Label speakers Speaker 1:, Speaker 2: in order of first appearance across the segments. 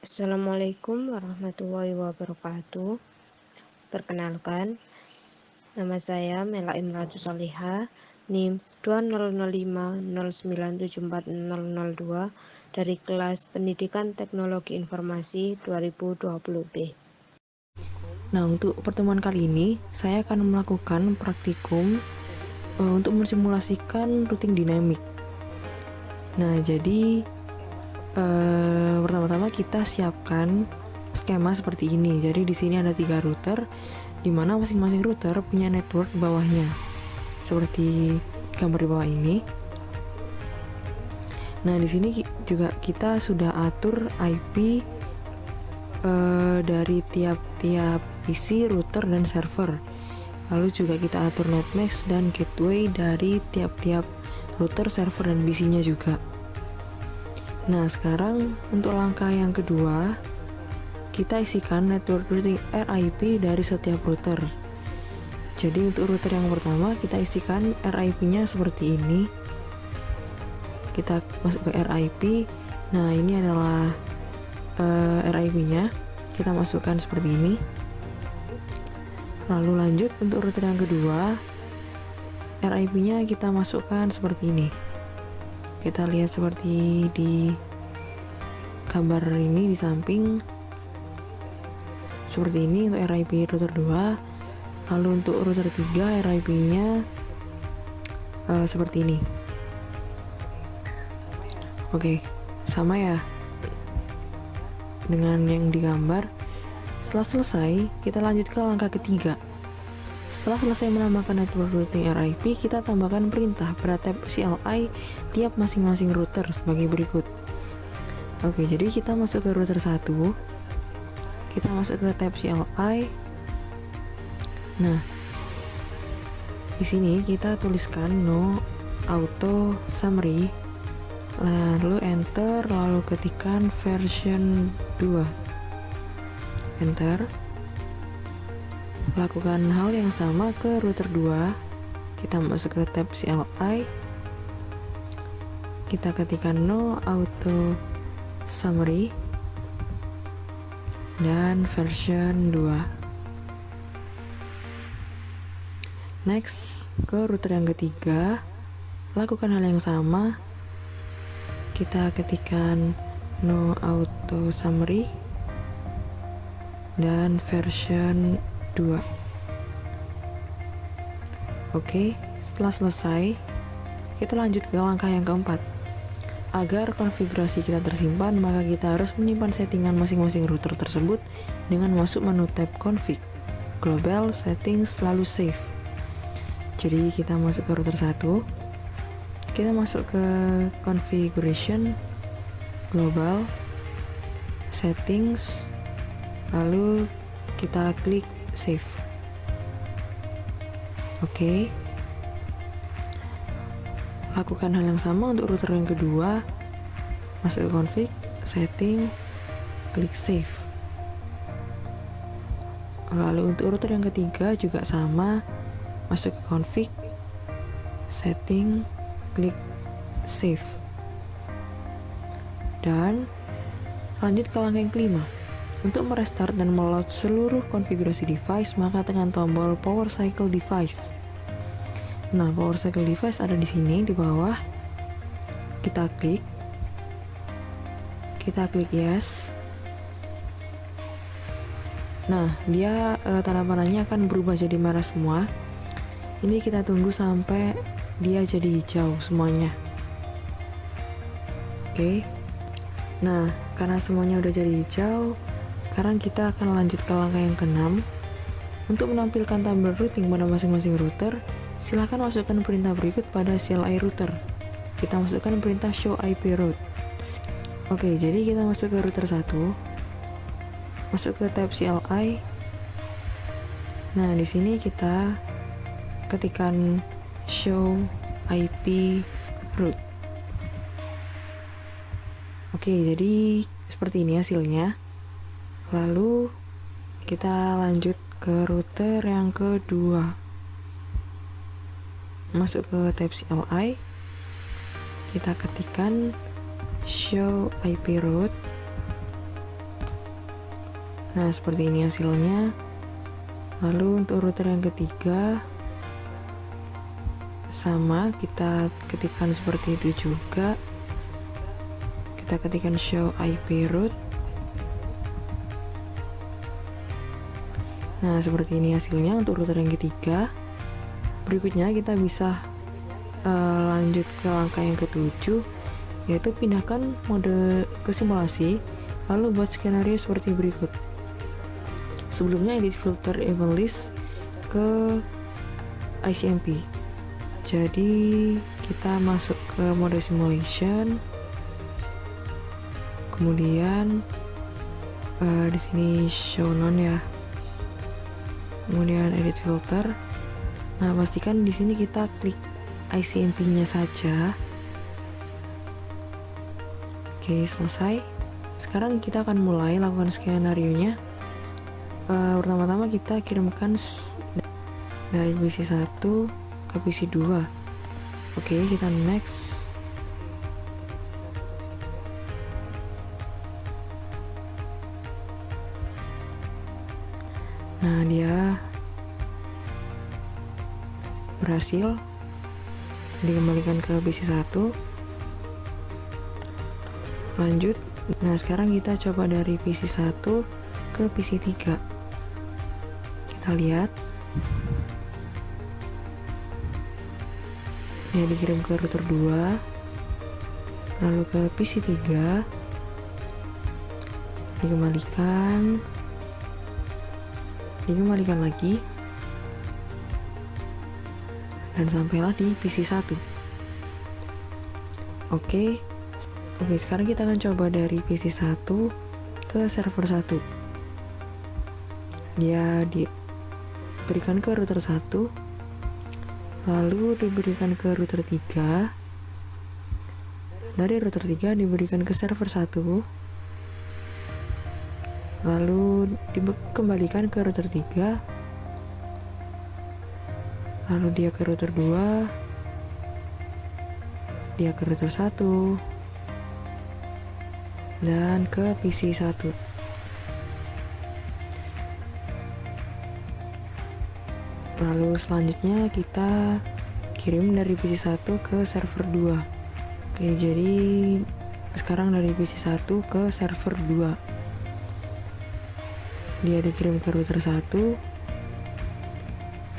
Speaker 1: Assalamualaikum warahmatullahi wabarakatuh. Perkenalkan, nama saya Mela Imratu Salihah, NIM 200509740002 dari kelas Pendidikan Teknologi Informasi 2020B.
Speaker 2: Nah, untuk pertemuan kali ini, saya akan melakukan praktikum untuk mensimulasikan routing dinamik. Nah, jadi pertama-tama kita siapkan skema seperti ini. Jadi di sini ada 3 router, di mana masing-masing router punya network bawahnya, seperti gambar di bawah ini. Nah, di sini juga kita sudah atur IP dari tiap-tiap PC, router, dan server. Lalu juga kita atur netmask dan gateway dari tiap-tiap router, server, dan PC-nya juga. Nah, sekarang untuk langkah yang kedua, kita isikan network routing RIP dari setiap router. Jadi untuk router yang pertama, kita isikan RIP-nya seperti ini. Kita masuk ke RIP. Nah, ini adalah RIP-nya. Kita masukkan seperti ini. Lalu lanjut untuk router yang kedua, RIP-nya kita masukkan seperti ini. Kita lihat seperti di gambar ini di samping, seperti ini untuk RIP router 2. Lalu untuk router 3, RIP-nya seperti ini. Oke, sama ya dengan yang digambar. Setelah selesai, kita lanjut ke langkah ketiga. Setelah selesai menambahkan network routing RIP, kita tambahkan perintah pada tab CLI tiap masing-masing router sebagai berikut. Oke, jadi kita masuk ke router 1. Kita masuk ke tab CLI. Nah, di sini kita tuliskan no auto summary, lalu enter, lalu ketikkan version 2. Enter. Lakukan hal yang sama ke router 2. Kita masuk ke tab CLI. Kita ketikkan no auto summary dan version 2. Next, ke router yang ketiga. Lakukan hal yang sama. Kita ketikkan no auto summary dan version 2. Oke, setelah selesai, kita lanjut ke langkah yang keempat. Agar konfigurasi kita tersimpan, maka kita harus menyimpan settingan masing-masing router tersebut dengan masuk menu tab config, global, settings, lalu save. Jadi kita masuk ke router 1, kita masuk ke configuration, global, settings, lalu kita klik save. Oke. Lakukan hal yang sama untuk router yang kedua. Masuk ke config, setting, klik save. Lalu untuk router yang ketiga juga sama. Masuk ke config, setting, klik save. Dan lanjut ke langkah yang kelima. Untuk merestart dan meload seluruh konfigurasi device, maka tekan tombol power cycle device. Nah, power cycle device ada di sini di bawah. Kita klik yes. Nah, dia tanda panahnya akan berubah jadi merah semua. Ini kita tunggu sampai dia jadi hijau semuanya. Oke. Nah, karena semuanya udah jadi hijau, sekarang kita akan lanjut ke langkah yang ke-6. Untuk menampilkan tabel routing pada masing-masing router, silahkan masukkan perintah berikut pada CLI router. Kita masukkan perintah show IP route. Oke, jadi kita masuk ke router 1. Masuk ke tab CLI. Nah, di sini kita ketikkan show IP route. Oke, jadi seperti ini hasilnya. Lalu kita lanjut ke router yang kedua. Masuk ke tab CLI. Kita ketikkan show IP route. Nah, seperti ini hasilnya. Lalu untuk router yang ketiga sama, kita ketikkan seperti itu juga. Kita ketikkan show IP route. Nah, seperti ini hasilnya untuk router yang ketiga. Berikutnya kita bisa lanjut ke langkah yang ketujuh, yaitu pindahkan mode ke simulasi, lalu buat skenario seperti berikut. Sebelumnya edit filter event list ke ICMP. Jadi kita masuk ke mode simulation, kemudian di sini show none ya, kemudian edit filter. Nah, pastikan di sini kita klik ICMP-nya saja. Oke, selesai. Sekarang kita akan mulai lakukan skenario-nya. Pertama-tama kita kirimkan dari PC 1 ke PC 2. Oke, kita next. Nah, dia berhasil dikembalikan ke PC 1. Lanjut. Nah, sekarang kita coba dari PC 1 ke PC 3. Kita lihat dia dikirim ke router 2, lalu ke PC 3, dikembalikan lagi, dan sampailah di PC 1. Oke, sekarang kita akan coba dari PC 1 ke server 1. Dia diberikan ke router 1, lalu diberikan ke router 3, dari router 3 diberikan ke server 1, lalu dikembalikan ke router 3, lalu dia ke router 2, dia ke router 1, dan ke PC 1. Lalu selanjutnya kita kirim dari PC 1 ke server 2. Oke, jadi sekarang dari PC 1 ke server 2. Dia dikirim ke router 1,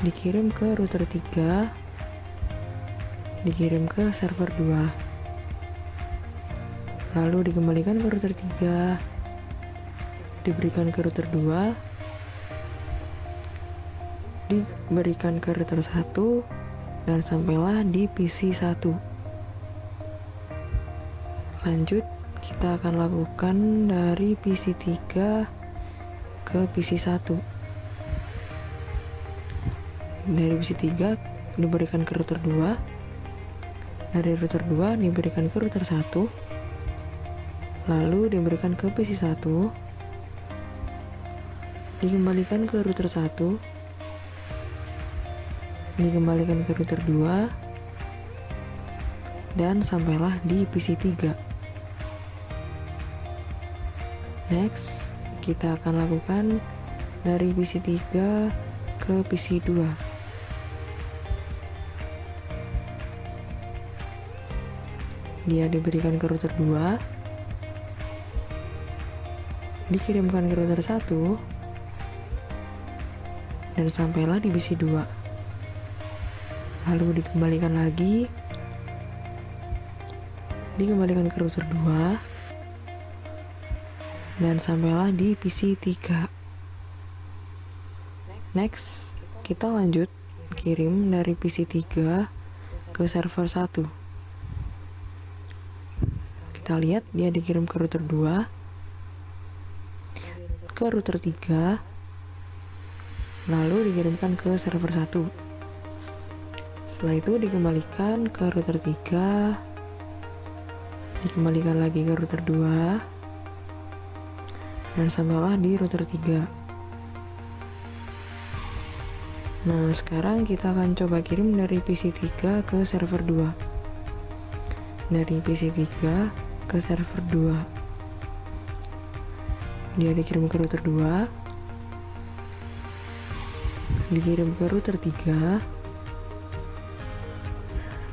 Speaker 2: dikirim ke router 3, dikirim ke server 2, lalu dikembalikan ke router 3, diberikan ke router 2, diberikan ke router 1, dan sampailah di PC 1. Lanjut, kita akan lakukan dari PC 3 ke PC 1. Dari PC 3 diberikan ke router 2, dari router 2 diberikan ke router 1, lalu diberikan ke PC 1, dikembalikan ke router 1, dikembalikan ke router 2, dan sampailah di PC 3. Next, kita akan lakukan dari PC 3 ke PC 2. Dia diberikan ke router 2, dikirimkan ke router 1, dan sampailah di PC 2. Lalu dikembalikan lagi, dikembalikan ke router 2, dan sampailah di PC 3. Next, kita lanjut kirim dari PC 3 ke server 1. Kita lihat dia dikirim ke router 2, ke router 3, lalu dikirimkan ke server 1. Setelah itu dikembalikan ke router 3, dikembalikan lagi ke router 2, dan sampailah di router 3. Nah, sekarang kita akan coba kirim dari PC 3 ke server 2. Dari PC 3 ke server 2. dia dikirim ke router 2, dikirim ke router 3,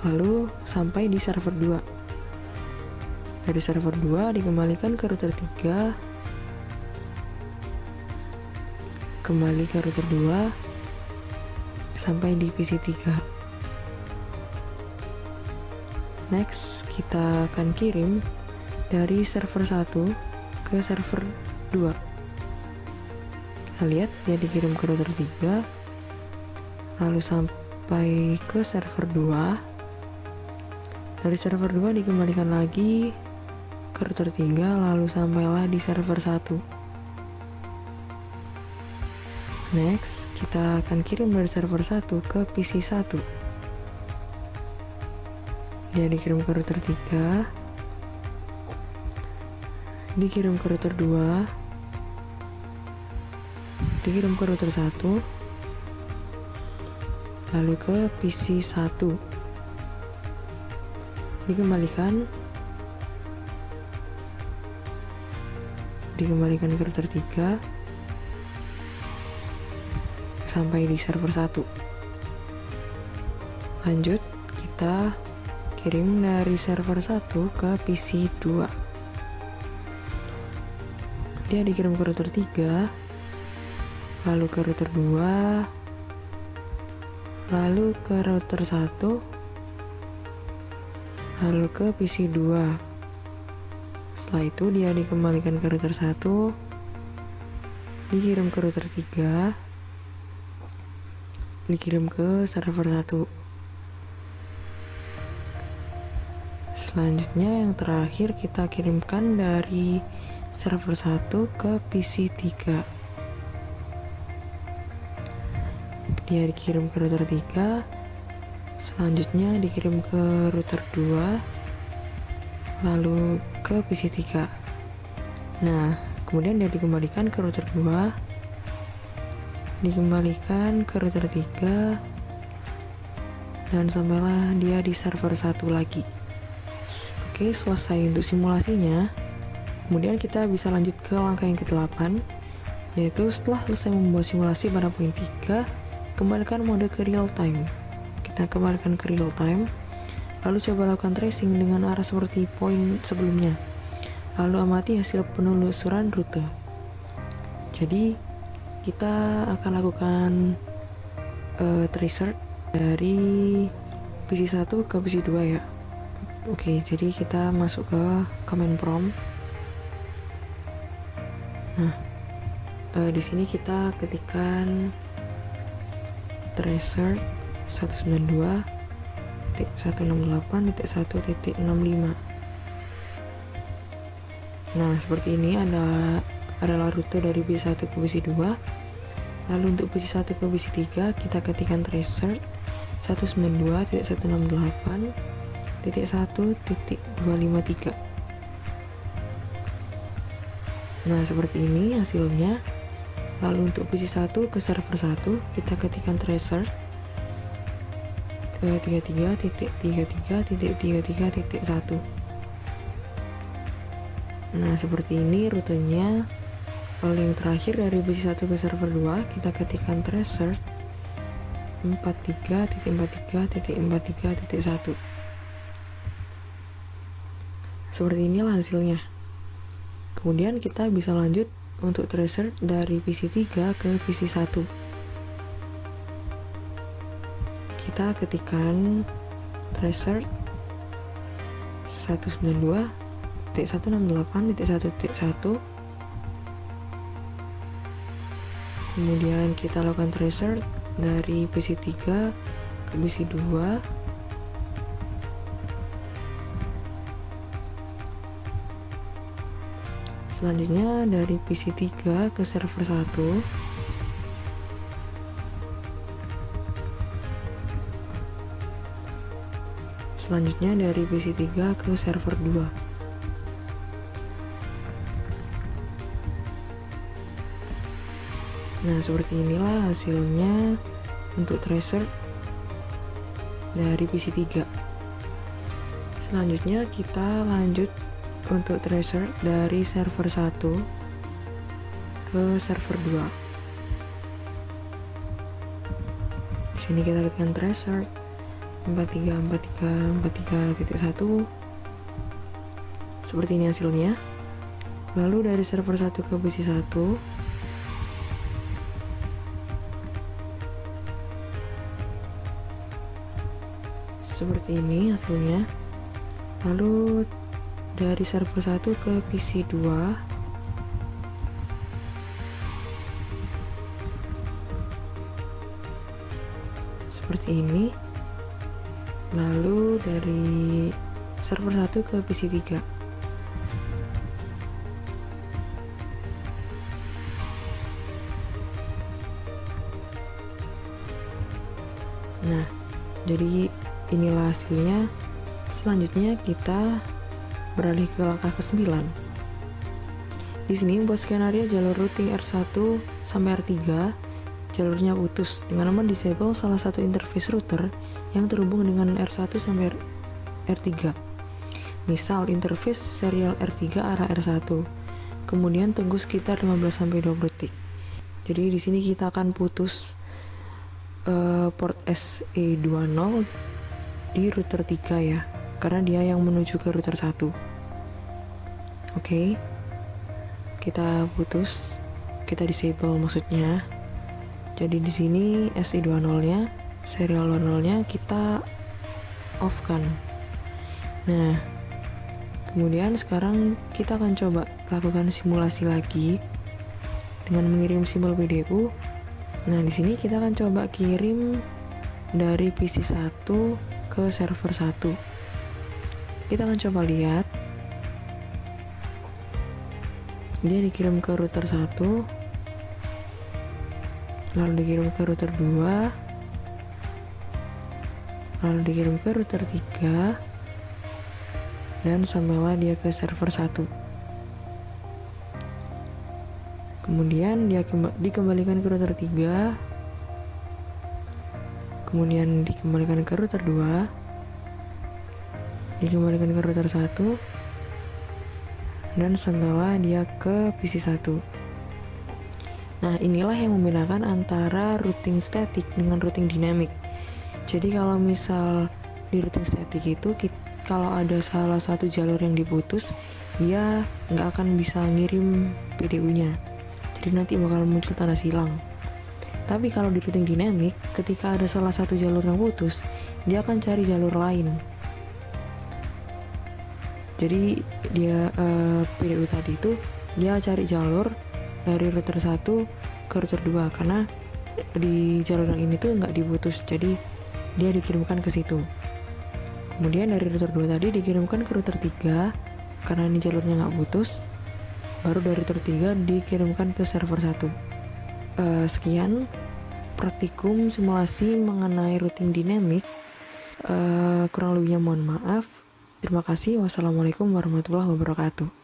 Speaker 2: lalu sampai di server 2. Dari server 2 dikembalikan ke router 3, kembali ke router 2, sampai di PC 3. Next, kita akan kirim dari server 1 ke server 2. Kita lihat dia dikirim ke router 3, lalu sampai ke server 2. Dari server 2 dikembalikan lagi ke router 3, lalu sampailah di server 1. Next, kita akan kirim dari server 1 ke PC 1. Dia dikirim ke router 3, dikirim ke router 2, dikirim ke router 1, lalu ke PC 1. Dikembalikan ke router 3 sampai di server 1. Lanjut, kita kirim dari server 1 ke PC 2. Dia dikirim ke router 3, lalu ke router 2, lalu ke router 1, lalu ke PC 2. Setelah itu dia dikembalikan ke router 1, dikirim ke router 3, dikirim ke server 1. Selanjutnya yang terakhir kita kirimkan dari server 1 ke PC 3. Dia dikirim ke router 3, selanjutnya dikirim ke router 2, lalu ke PC 3. Nah, kemudian dia dikembalikan ke router 2, dikembalikan ke router 3, dan sampailah dia di server 1 lagi. Oke, selesai untuk simulasinya. Kemudian kita bisa lanjut ke langkah yang ke-8, yaitu setelah selesai membuat simulasi pada poin 3, kembalikan mode ke real time. Kita kembalikan ke real time, lalu coba lakukan tracing dengan arah seperti poin sebelumnya, lalu amati hasil penelusuran rute. Jadi kita akan lakukan tracer dari PC 1 ke PC 2 ya. Oke, jadi kita masuk ke command prompt. Nah, di sini kita ketikkan tracer 192.168.1.65. Nah, seperti ini adalah rute dari PC 1 ke PC 2. Lalu untuk PC 1 ke PC 3 kita ketikkan tracer 192.168.1.253. Nah, seperti ini hasilnya. Lalu untuk PC 1 ke server 1 kita ketikkan tracer 33.33.33.1. Nah, seperti ini rutenya. Lalu yang terakhir dari PC 1 ke server 2 kita ketikkan tracer 43.43.43.1. Seperti inilah hasilnya. Kemudian kita bisa lanjut untuk tracer dari PC 3 ke PC 1. Kita ketikkan tracer 192.168.1.1. Kemudian kita lakukan tracer dari PC 3 ke PC 2. Selanjutnya dari PC 3 ke server 1. Selanjutnya dari PC 3 ke server 2. Nah, seperti inilah hasilnya untuk tracer dari PC 3. Selanjutnya kita lanjut untuk tracer dari server 1. ke server 2. Di sini kita ketikkan threshold 434343.1. Seperti ini hasilnya. Lalu dari server 1 ke PC 1, seperti ini hasilnya. Lalu dari server 1 ke PC 2, seperti ini. Lalu dari server 1 ke PC 3. Nah, jadi inilah hasilnya. Selanjutnya kita beralih ke langkah ke-9. Di sini buat skenario jalur routing R1 sampai R3, jalurnya putus dengan mendisable salah satu interface router yang terhubung dengan R1 sampai R3. Misal interface serial R3 arah R1. Kemudian tunggu sekitar 15 sampai 20 detik. Jadi di sini kita akan putus port SE20 di router 3 ya, karena dia yang menuju ke router 1. Oke. Kita putus, kita disable maksudnya. Jadi di sini SE20-nya, serial 20-nya kita off kan. Nah, kemudian sekarang kita akan coba lakukan simulasi lagi dengan mengirim simbol PDU. Nah, di sini kita akan coba kirim dari PC 1 ke server 1. Kita akan coba lihat. Dia dikirim ke router 1, lalu dikirim ke router 2, lalu dikirim ke router 3, dan sampailah dia ke server 1. Kemudian dia dikembalikan ke router 3, kemudian dikembalikan ke router 2, dikembalikan ke router 1, dan sampailah dia ke PC 1. Nah, inilah yang membedakan antara routing static dengan routing dynamic. Jadi kalau misal di routing static itu kalau ada salah satu jalur yang diputus, dia nggak akan bisa ngirim PDU-nya. Jadi nanti bakal muncul tanda silang. Tapi kalau di routing dynamic, ketika ada salah satu jalur yang putus, dia akan cari jalur lain. Jadi dia PDU tadi itu dia cari jalur dari router 1 ke router 2 karena di jalur yang ini tuh nggak diputus, jadi dia dikirimkan ke situ. Kemudian dari router 2 tadi dikirimkan ke router 3 karena ini jalurnya nggak putus. Baru dari router 3 dikirimkan ke server 1. Sekian praktikum simulasi mengenai routing dynamic. Kurang lebihnya mohon maaf. Terima kasih. Wassalamualaikum warahmatullahi wabarakatuh.